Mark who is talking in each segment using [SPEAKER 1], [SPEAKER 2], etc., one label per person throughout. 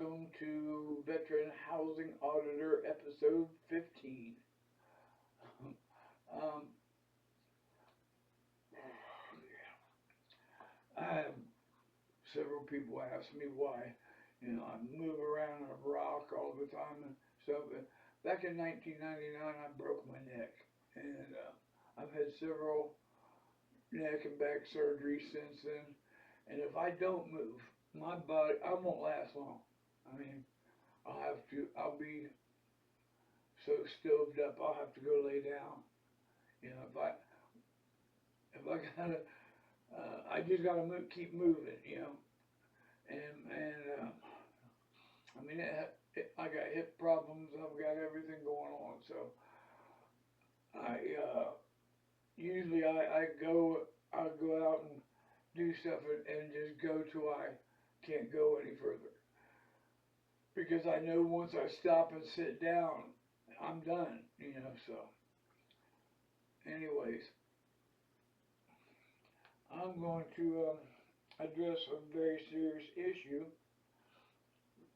[SPEAKER 1] welcome to Veteran Housing Auditor episode 15. Um, I have several people ask me why, I move around and rock all the time and stuff. But back in 1999, I broke my neck, and I've had several neck and back surgeries since then. And if I don't move, my body, I won't last long. I mean, I'll be so stoved up, I'll have to go lay down. If I gotta, I just gotta keep moving, and I mean, I got hip problems, I've got everything going on, so I, usually I go out and do stuff and just go till I can't go any further. Because I know once I stop and sit down, I'm done, so. Anyways, I'm going to address a very serious issue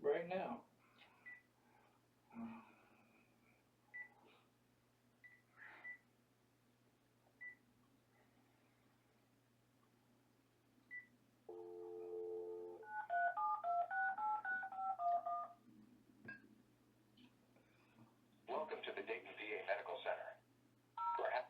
[SPEAKER 1] right now.
[SPEAKER 2] Welcome to the Dayton VA Medical Center. Perhaps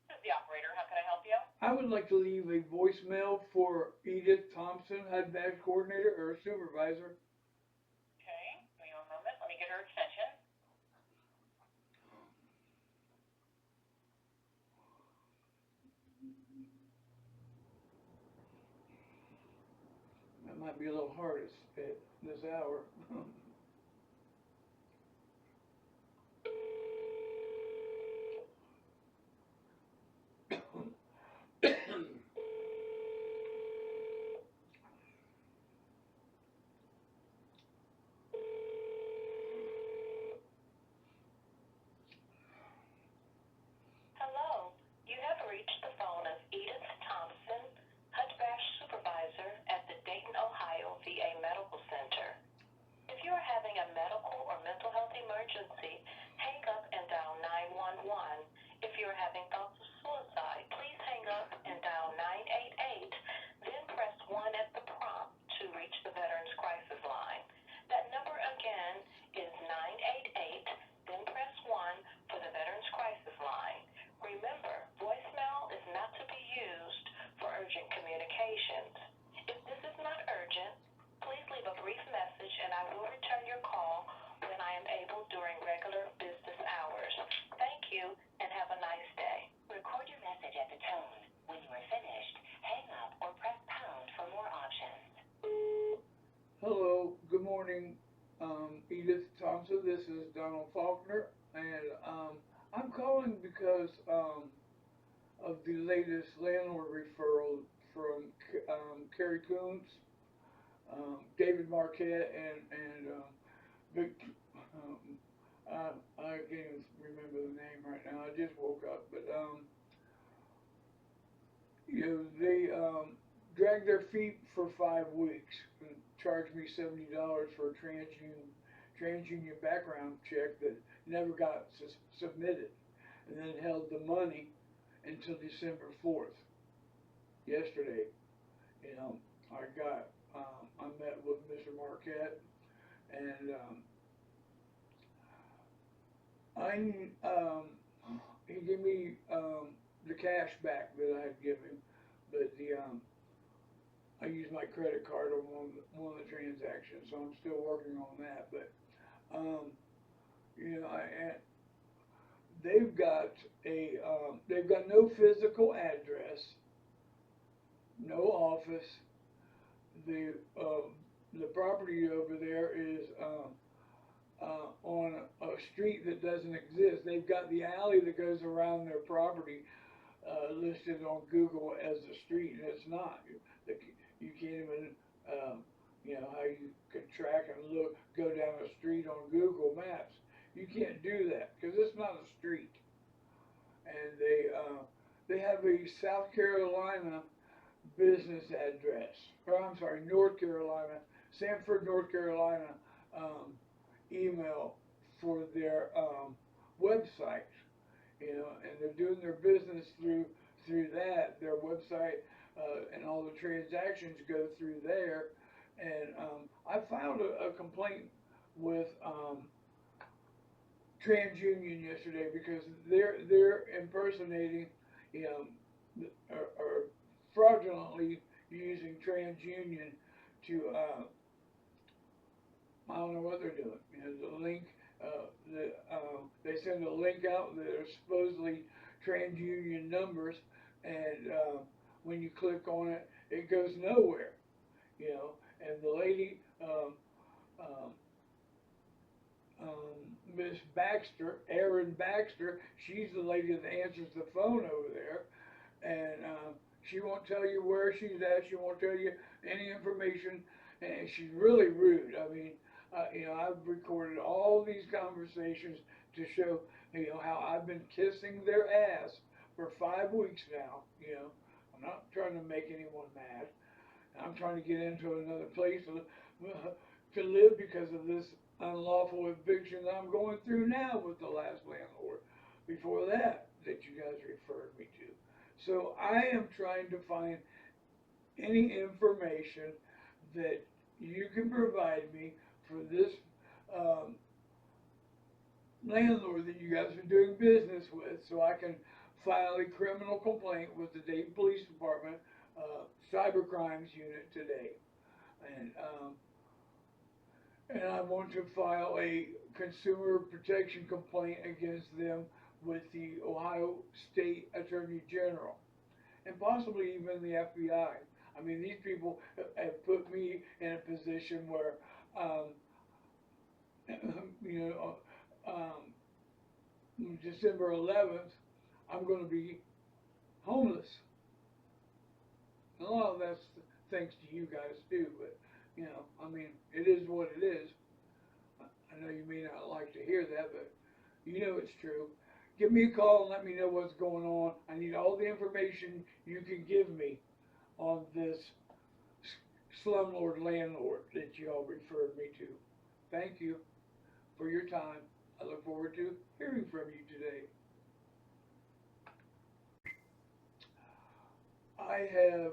[SPEAKER 3] This is the operator. How can I help you?
[SPEAKER 1] I would like to leave a voicemail for Edith Thompson, head badge coordinator or supervisor.
[SPEAKER 3] Okay, give me one moment. Let me get her extension.
[SPEAKER 1] That might be a little hard at this hour.
[SPEAKER 3] Hello. You have reached the phone of Edith Thompson, HUD-VASH supervisor at the Dayton, Ohio VA Medical Center. If you are having a medical or mental health emergency, hang up and dial 911. If you are having thoughts of suicide, please hang up and dial 988, then press 1 at the prompt to reach the Veterans Crisis Line. That number again is 988, then press 1 for the Veterans Crisis Line. Remember, voicemail is not to be used for urgent communications. If this is not urgent, please leave a brief message and I will return your call when I am able during regular business hours. Thank you and have a nice day. Record your message at the tone. When you are finished, hang up or press pound for more options.
[SPEAKER 1] Hello, good morning, Edith Thompson. This is Donald Faulkner, and I'm calling because of the latest landlord referral from Kerry Coons, David Marquette, and Vic. I can't even remember the name right now. I just woke up, but they dragged their feet for 5 weeks and charged me $70 for a TransUnion background check that never got submitted, and then held the money until December 4th. Yesterday, I met with Mr. Marquette, and he gave me the cash back that I had given him, but I used my credit card on one of the transactions, so I'm still working on that. But they've got no physical address, no office. The property over there is on a street that doesn't exist. They've got the alley that goes around their property listed on Google as a street, and it's not. You can't even, how you can track and go down a street on Google Maps. You can't do that because it's not a street. And they have a South Carolina business address, or I'm sorry, North Carolina, Sanford, North Carolina um, email for their website. You know, and they're doing their business through that. Their website and all the transactions go through there. And I filed a complaint with TransUnion yesterday because they're impersonating, you know, or fraudulently using TransUnion to I don't know what they're doing. You know, the link, they send a link out that are supposedly TransUnion numbers, and when you click on it, it goes nowhere. You know, and the lady, um, Miss Baxter, Erin Baxter, she's the lady that answers the phone over there, and she won't tell you where she's at. She won't tell you any information, and she's really rude. I mean, you know, I've recorded all these conversations to show, you know, how I've been kissing their ass for 5 weeks now. You know, I'm not trying to make anyone mad. I'm trying to get into another place to live because of this unlawful eviction that I'm going through now with the last landlord. Before that you guys referred me to. So I am trying to find any information that you can provide me for this um, landlord that you guys are doing business with, so I can file a criminal complaint with the Dayton Police Department Cyber Crimes Unit today. And I want to file a consumer protection complaint against them with the Ohio State Attorney General, and possibly even the FBI. I mean, these people have put me in a position where, you know, December 11th, I'm going to be homeless. A lot of that's thanks to you guys too, but, you know, I mean, it is what it is. I know you may not like to hear that, but you know it's true. Give me a call and let me know what's going on. I need all the information you can give me on this slumlord landlord that you all referred me to. Thank you for your time. I look forward to hearing from you today. I have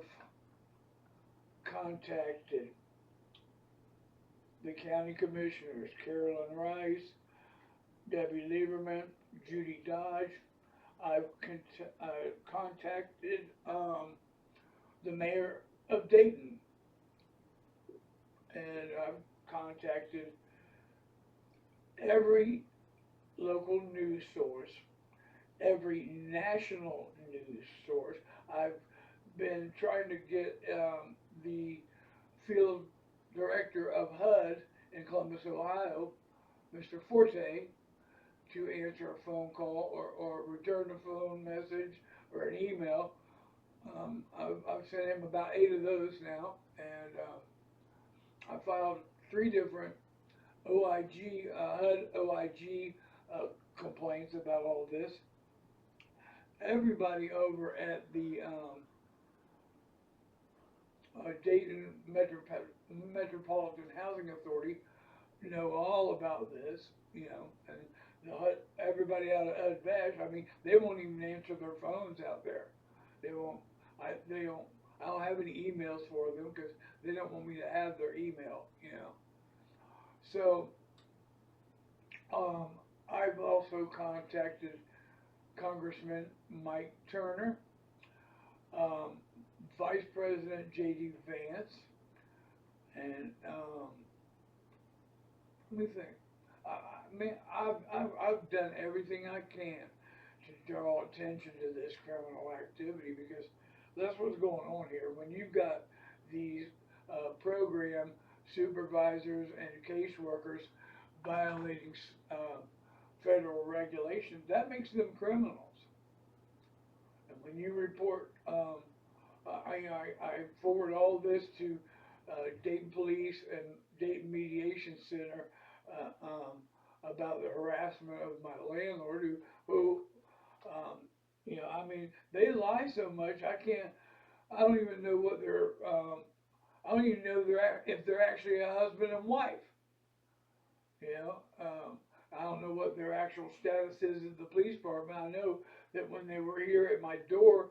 [SPEAKER 1] contacted the county commissioners, Carolyn Rice, Debbie Lieberman, Judy Dodge. I've contacted the mayor of Dayton, and I've contacted every local news source, every national news source. I've been trying to get the field director of HUD in Columbus, Ohio, Mr. Forte, to answer a phone call or return a phone message or an email. I've sent him about 8 of those now, and I filed 3 different OIG, HUD OIG complaints about all this. Everybody over at the Dayton Metropolitan Housing Authority know all about this, you know, and everybody out of HUD-VASH, I mean, they won't even answer their phones out there. They won't. I don't have any emails for them because they don't want me to have their email, you know. So I've also contacted Congressman Mike Turner, Vice President J.D. Vance, and let me think. I mean, I've done everything I can to draw attention to this criminal activity because that's what's going on here. When you've got these program supervisors and caseworkers violating federal regulations, that makes them criminals. And when you report, I forward all this to Dayton Police and Dayton Mediation Center about the harassment of my landlord who you know, I mean, they lie so much, I don't even know what I don't even know if they're actually a husband and wife. You know, I don't know what their actual status is at the police department. I know that when they were here at my door,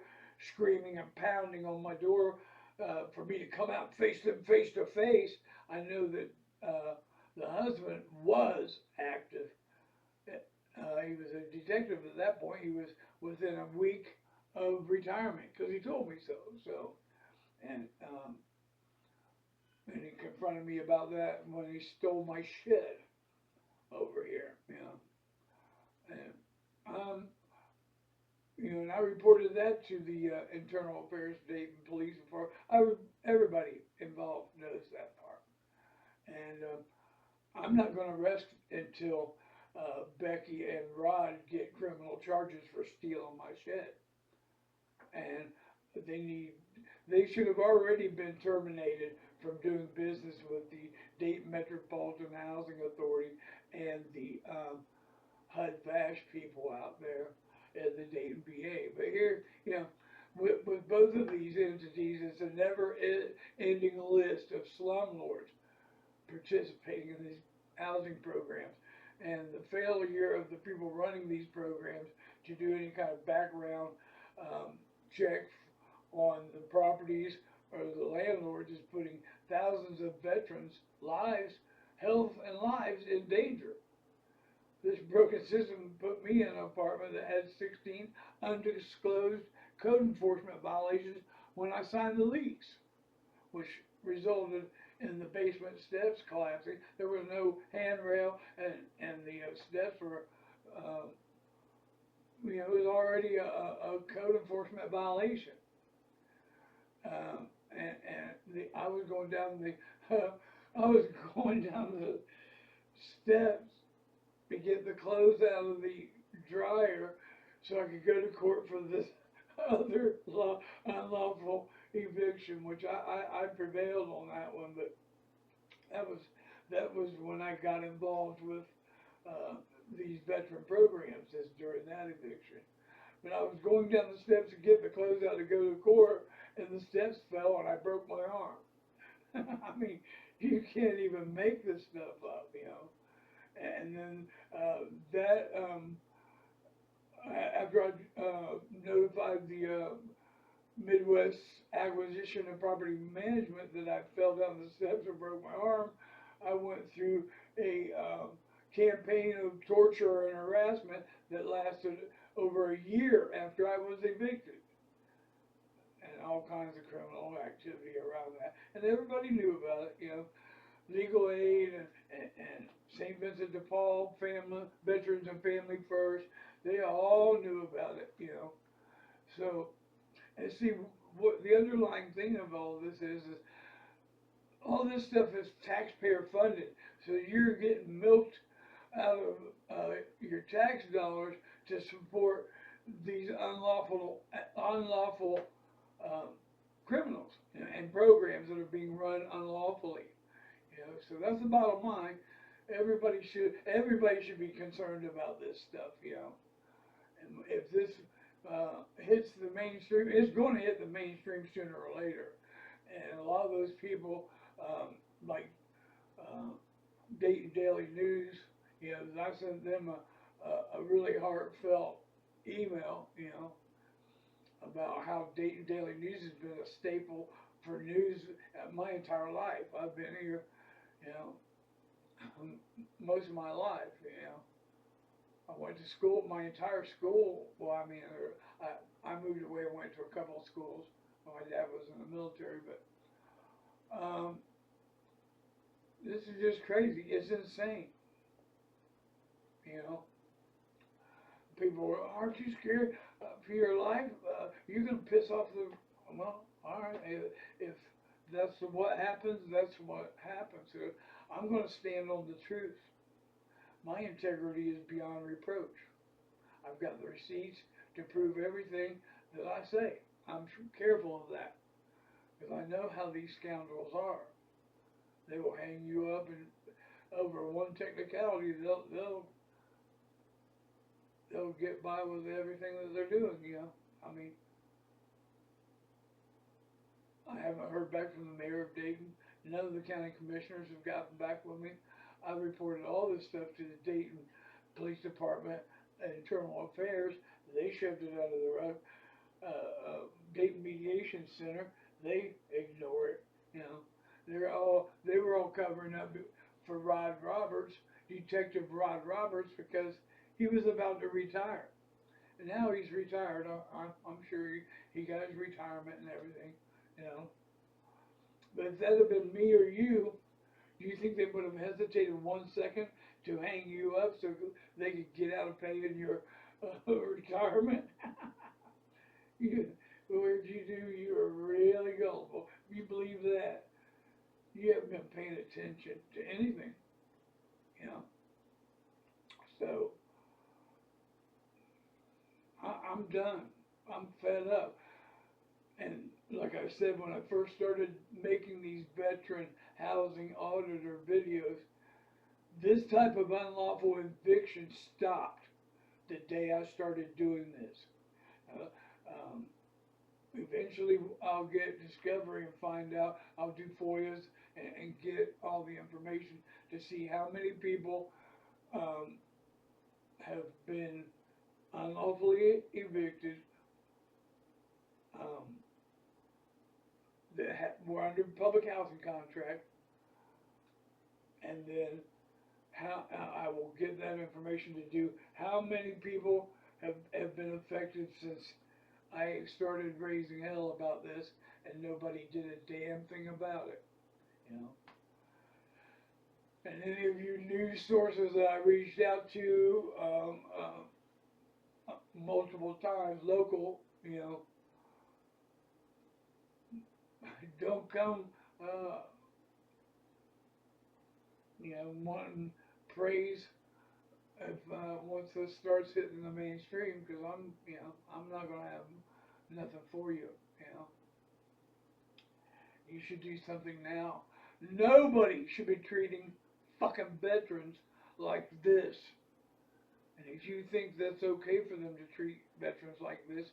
[SPEAKER 1] screaming and pounding on my door for me to come out and face them face to face, I know that the husband was active. He was a detective at that point. He was within a week of retirement because he told me so. So, and and he confronted me about that when he stole my shit over here, you know. And you know, and I reported that to the Internal Affairs Dayton Police Department. Everybody involved knows that part, and I'm not going to rest until Becky and Rod get criminal charges for stealing my shit, and they should have already been terminated from doing business with the Dayton Metropolitan Housing Authority and the HUD-VASH people out there at the Dayton VA. But here, you know, with both of these entities, it's a never-ending list of slumlords participating in these housing programs. And the failure of the people running these programs to do any kind of background check on the properties or the landlords is putting thousands of veterans' lives, health, and lives in danger. This broken system put me in an apartment that had 16 undisclosed code enforcement violations when I signed the lease, which resulted in the basement steps collapsing. There was no handrail, and the steps were, you know, it was already a code enforcement violation. I was going down I was going down the steps to get the clothes out of the dryer so I could go to court for this other unlawful eviction, which I prevailed on that one, but that was when I got involved with these veteran programs, is during that eviction. But I was going down the steps to get the clothes out to go to court, and the steps fell and I broke my arm. I mean, you can't even make this stuff up, you know. And then after I notified the Midwest Acquisition and Property Management that I fell down the steps and broke my arm, I went through a campaign of torture and harassment that lasted over a year after I was evicted. And all kinds of criminal activity around that. And everybody knew about it, you know. Legal Aid and St. Vincent de Paul family, Veterans and Family First, they all knew about it, you know. So, and see, what the underlying thing of all this is all this stuff is taxpayer funded. So you're getting milked out of your tax dollars to support these unlawful criminals and programs that are being run unlawfully. You know, so that's the bottom line. Everybody should be concerned about this stuff. You know, and if this hits the mainstream, it's going to hit the mainstream sooner or later. And a lot of those people, like Dayton Daily News, you know, I sent them a really heartfelt email, you know, about how Dayton Daily News has been a staple for news my entire life. I've been here, you know, most of my life, you know. I went to school, my entire school, well, I mean, I moved away and went to a couple of schools when my dad was in the military, but this is just crazy. It's insane, you know. People are, aren't you scared for your life? You're going to piss off the, well, all right, if that's what happens, that's what happens. So I'm going to stand on the truth. My integrity is beyond reproach. I've got the receipts to prove everything that I say. I'm careful of that because I know how these scoundrels are. They will hang you up and over one technicality, they'll get by with everything that they're doing, you know. I mean, I haven't heard back from the mayor of Dayton. None of the county commissioners have gotten back with me. I reported all this stuff to the Dayton Police Department, Internal Affairs. They shoved it under the rug. Dayton Mediation Center, they ignore it. You know, they were all covering up for Rod Roberts, Detective Rod Roberts, because he was about to retire. And now he's retired. I'm sure he got his retirement and everything, you know. But if that had been me or you, do you think they would have hesitated 1 second to hang you up so they could get out of paying your retirement? What'd you do? You are really gullible. If you believe that, you haven't been paying attention to anything, you know. So, I'm done. I'm fed up. And like I said, when I first started making these veteran housing auditor videos, this type of unlawful eviction stopped the day I started doing this. Eventually I'll get discovery and find out. I'll do FOIAs and get all the information to see how many people have been unlawfully evicted, that were under public housing contract, and then how I will get that information to do how many people have been affected since I started raising hell about this, and nobody did a damn thing about it, you know. And any of you news sources that I reached out to multiple times, local, you know, don't come, you know, wanting praise if once this starts hitting the mainstream, because I'm not gonna have nothing for you, you know. You should do something now. Nobody should be treating fucking veterans like this. And if you think that's okay for them to treat veterans like this,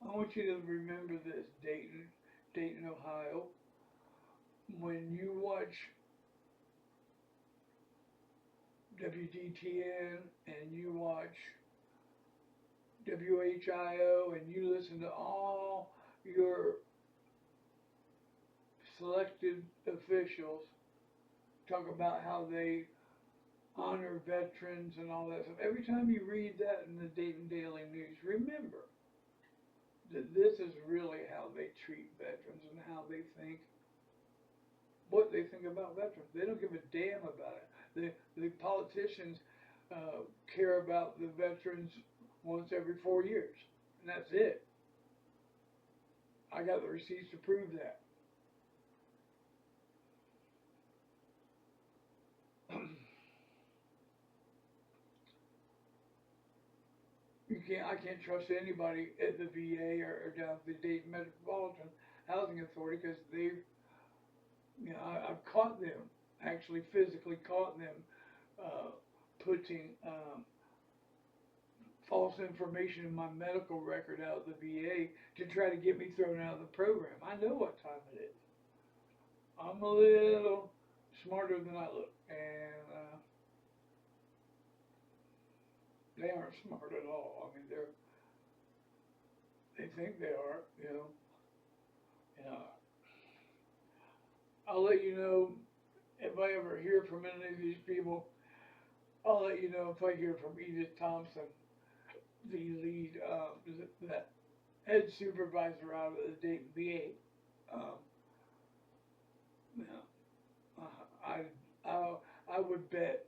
[SPEAKER 1] I want you to remember this, Dayton, Ohio. When you watch WDTN and you watch WHIO and you listen to all your selected officials talk about how they honor veterans and all that stuff, every time you read that in the Dayton Daily News, remember that this is really how they treat veterans and how they think, what they think about veterans. They don't give a damn about it. The politicians care about the veterans once every 4 years, and that's it. I got the receipts to prove that. I can't trust anybody at the VA or down at the Dayton Metropolitan Housing Authority, because they've, you know, I've caught them, actually physically caught them putting false information in my medical record out of the VA to try to get me thrown out of the program. I know what time it is. I'm a little smarter than I look, and they aren't smart at all. I mean, they think they are, you know. You know, I'll let you know if I ever hear from any of these people. I'll let you know if I hear from Edith Thompson, the lead, the head supervisor out of the Dayton VA. You know, I would bet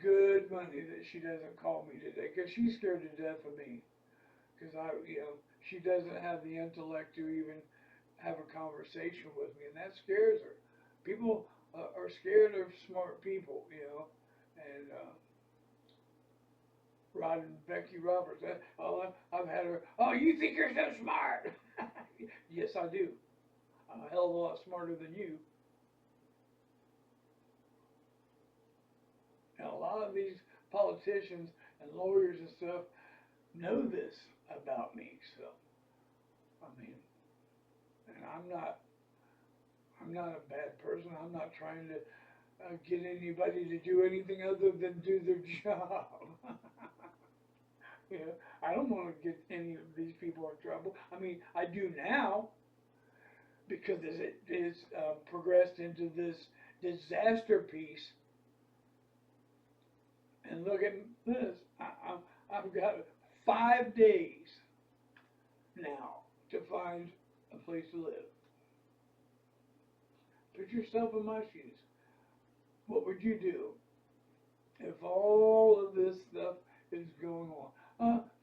[SPEAKER 1] good money that she doesn't call me today, because she's scared to death of me. Because you know, she doesn't have the intellect to even have a conversation with me, and that scares her. People are scared of smart people, you know, and Rod and Becky Roberts. I've had her. Oh, you think you're so smart? Yes, I do. I'm a hell of a lot smarter than you. And a lot of these politicians and lawyers and stuff know this about me. So, I mean, and I'm not a bad person. I'm not trying to get anybody to do anything other than do their job. You know, I don't want to get any of these people in trouble. I mean, I do now because it is progressed into this disaster piece. And look at this. I've got 5 days now to find a place to live. Put yourself in my shoes. What would you do if all of this stuff is going on?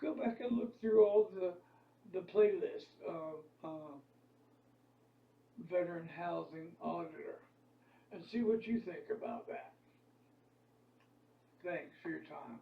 [SPEAKER 1] Go back and look through all the playlist of Veteran Housing Auditor and see what you think about that. Thanks for your time.